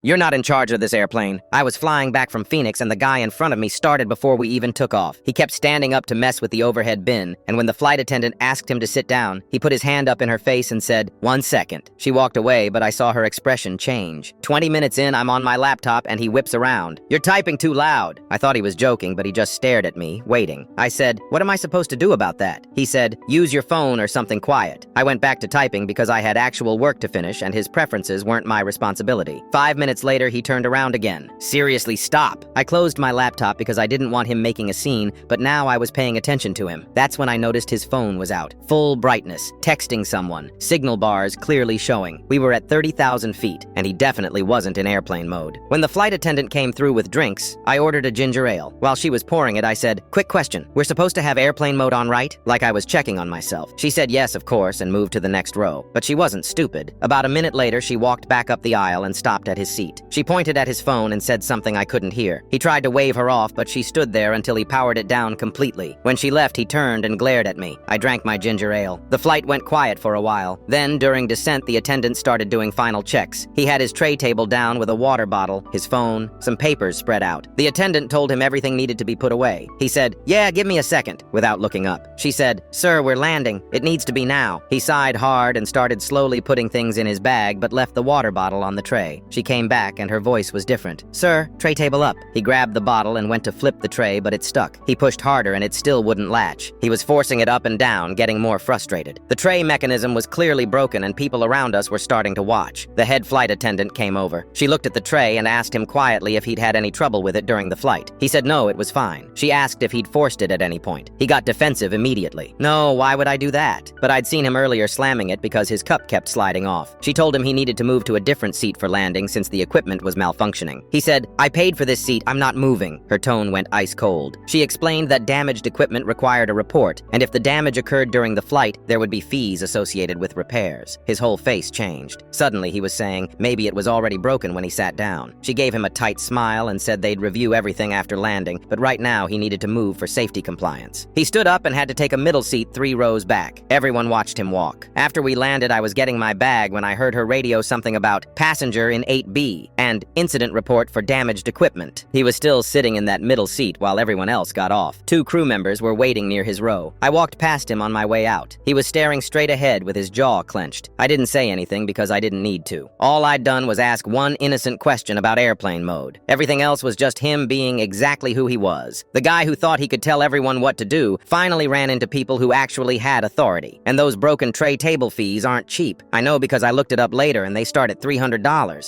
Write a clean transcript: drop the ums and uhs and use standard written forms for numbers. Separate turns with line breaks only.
"You're not in charge of this airplane." I was flying back from Phoenix and the guy in front of me started before we even took off. He kept standing up to mess with the overhead bin, and when the flight attendant asked him to sit down, he put his hand up in her face and said, "1 second." She walked away, but I saw her expression change. 20 minutes in, I'm on my laptop and he whips around. "You're typing too loud." I thought he was joking, but he just stared at me, waiting. I said, "What am I supposed to do about that?" He said, "Use your phone or something quiet." I went back to typing because I had actual work to finish and his preferences weren't my responsibility. 5 minutes later, he turned around again. "Seriously, stop." I closed my laptop because I didn't want him making a scene, but now I was paying attention to him. That's when I noticed his phone was out. Full brightness, texting someone, signal bars clearly showing. We were at 30,000 feet, and he definitely wasn't in airplane mode. When the flight attendant came through with drinks, I ordered a ginger ale. While she was pouring it, I said, "Quick question, we're supposed to have airplane mode on, right?" Like I was checking on myself. She said yes, of course, and moved to the next row. But she wasn't stupid. About a minute later, she walked back up the aisle and stopped at his seat. She pointed at his phone and said something I couldn't hear. He tried to wave her off, but she stood there until he powered it down completely. When she left, he turned and glared at me. I drank my ginger ale. The flight went quiet for a while. Then, during descent, the attendant started doing final checks. He had his tray table down with a water bottle, his phone, some papers spread out. The attendant told him everything needed to be put away. He said, "Yeah, give me a second," without looking up. She said, "Sir, we're landing. It needs to be now." He sighed hard and started slowly putting things in his bag, but left the water bottle on the tray. She came back and her voice was different. "Sir, tray table up." He grabbed the bottle and went to flip the tray, but it stuck. He pushed harder and it still wouldn't latch. He was forcing it up and down, getting more frustrated. The tray mechanism was clearly broken and people around us were starting to watch. The head flight attendant came over. She looked at the tray and asked him quietly if he'd had any trouble with it during the flight. He said no, it was fine. She asked if he'd forced it at any point. He got defensive immediately. "No, why would I do that?" But I'd seen him earlier slamming it because his cup kept sliding off. She told him he needed to move to a different seat for landing since the equipment was malfunctioning. He said, "I paid for this seat, I'm not moving." Her tone went ice cold. She explained that damaged equipment required a report, and if the damage occurred during the flight, there would be fees associated with repairs. His whole face changed. Suddenly, he was saying maybe it was already broken when he sat down. She gave him a tight smile and said they'd review everything after landing, but right now he needed to move for safety compliance. He stood up and had to take a middle seat 3 rows back. Everyone watched him walk. After we landed, I was getting my bag when I heard her radio something about passenger in 8B and incident report for damaged equipment. He was still sitting in that middle seat while everyone else got off. 2 crew members were waiting near his row. I walked past him on my way out. He was staring straight ahead with his jaw clenched. I didn't say anything because I didn't need to. All I'd done was ask one innocent question about airplane mode. Everything else was just him being exactly who he was. The guy who thought he could tell everyone what to do finally ran into people who actually had authority. And those broken tray table fees aren't cheap. I know because I looked it up later and they start at $300.